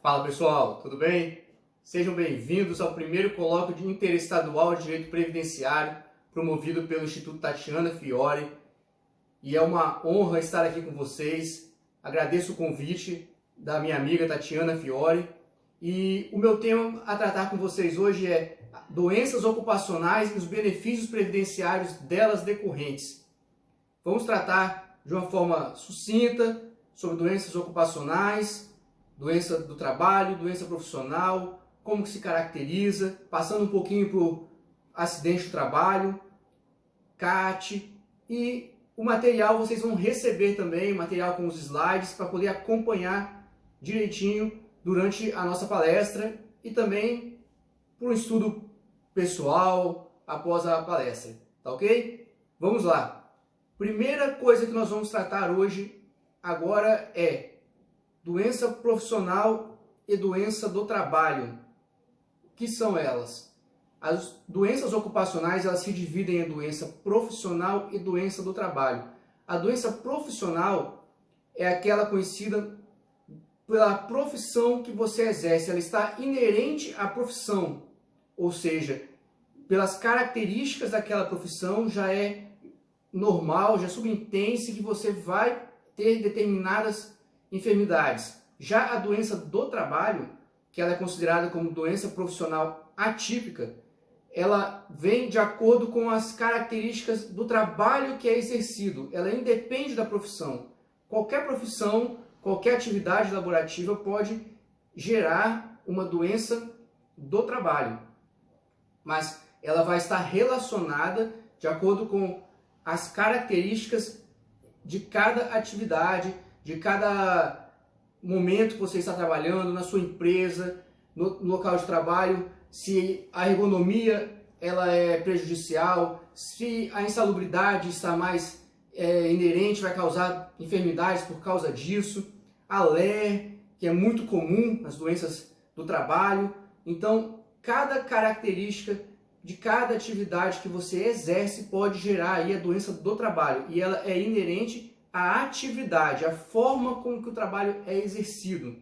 Fala pessoal, tudo bem? Sejam bem-vindos ao primeiro colóquio de Interestadual de Direito Previdenciário promovido pelo Instituto Tatiana Fiore, e é uma honra estar aqui com vocês. Agradeço o convite da minha amiga Tatiana Fiore e o meu tema a tratar com vocês hoje é doenças ocupacionais e os benefícios previdenciários delas decorrentes. Vamos tratar de uma forma sucinta sobre doenças ocupacionais, doença do trabalho, doença profissional, como que se caracteriza, passando um pouquinho por acidente do trabalho, CAT, e o material vocês vão receber também, material com os slides para poder acompanhar direitinho durante a nossa palestra e também por um estudo pessoal após a palestra, tá ok? Vamos lá. Primeira coisa que nós vamos tratar hoje agora é doença profissional e doença do trabalho. O que são elas? As doenças ocupacionais elas se dividem em doença profissional e doença do trabalho. A doença profissional é aquela conhecida pela profissão que você exerce. Ela está inerente à profissão, ou seja, pelas características daquela profissão já é normal, já subentende-se que você vai ter determinadas enfermidades. Já a doença do trabalho, que ela é considerada como doença profissional atípica, ela vem de acordo com as características do trabalho que é exercido. Ela independe da profissão. Qualquer profissão, qualquer atividade laborativa pode gerar uma doença do trabalho, mas ela vai estar relacionada de acordo com as características de cada atividade, de cada momento que você está trabalhando, na sua empresa, no local de trabalho, se a ergonomia ela é prejudicial, se a insalubridade está mais inerente, vai causar enfermidades por causa disso, a LER, que é muito comum nas doenças do trabalho. Então, cada característica de cada atividade que você exerce pode gerar aí a doença do trabalho, e ela é inerente à atividade, à forma como que o trabalho é exercido.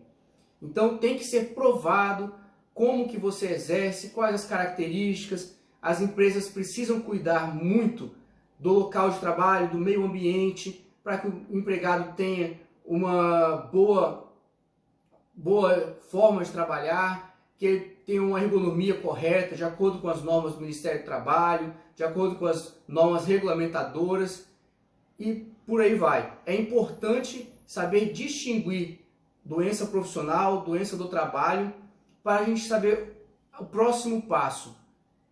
Então tem que ser provado como que você exerce, quais as características. As empresas precisam cuidar muito do local de trabalho, do meio ambiente, para que o empregado tenha uma boa forma de trabalhar, que ele tenha uma ergonomia correta, de acordo com as normas do Ministério do Trabalho, de acordo com as normas regulamentadoras e por aí vai. É importante saber distinguir doença profissional, doença do trabalho, para a gente saber o próximo passo.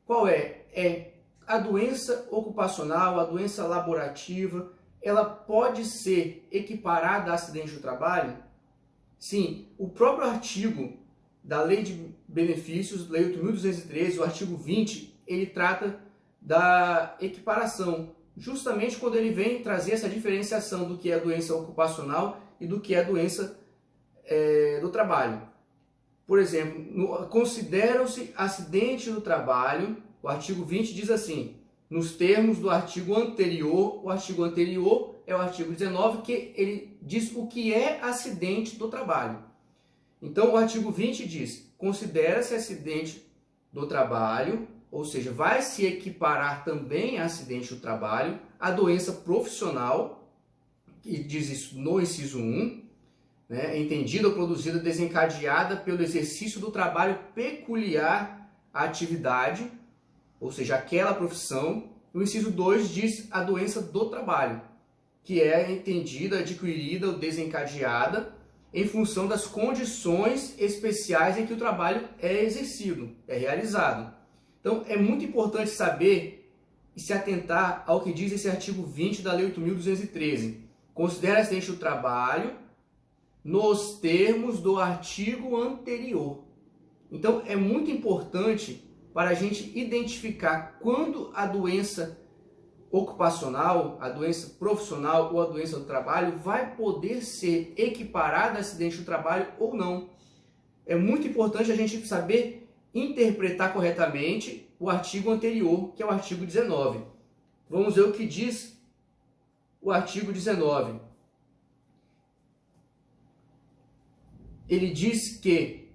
Qual é? É a doença ocupacional, a doença laborativa, ela pode ser equiparada a acidente do trabalho? Sim, o próprio artigo da Lei de Benefícios, Lei 8.213, o artigo 20, ele trata da equiparação, justamente quando ele vem trazer essa diferenciação do que é doença ocupacional e do que é doença do trabalho. Por exemplo, consideram-se acidente do trabalho, o artigo 20 diz assim, nos termos do artigo anterior, o artigo anterior é o artigo 19, que ele diz o que é acidente do trabalho. Então, o artigo 20 diz, considera-se acidente do trabalho, ou seja, vai se equiparar também a acidente do trabalho, a doença profissional, que diz isso no inciso 1, né, entendida ou produzida desencadeada pelo exercício do trabalho peculiar à atividade, ou seja, aquela profissão. O inciso 2 diz a doença do trabalho, que é entendida, adquirida ou desencadeada em função das condições especiais em que o trabalho é exercido, é realizado. Então, é muito importante saber e se atentar ao que diz esse artigo 20 da Lei 8.213. Considera acidente do trabalho nos termos do artigo anterior. Então, é muito importante para a gente identificar quando a doença ocupacional, a doença profissional ou a doença do trabalho vai poder ser equiparada a acidente do trabalho ou não. É muito importante a gente saber interpretar corretamente o artigo anterior, que é o artigo 19. Vamos ver o que diz o artigo 19. ele diz que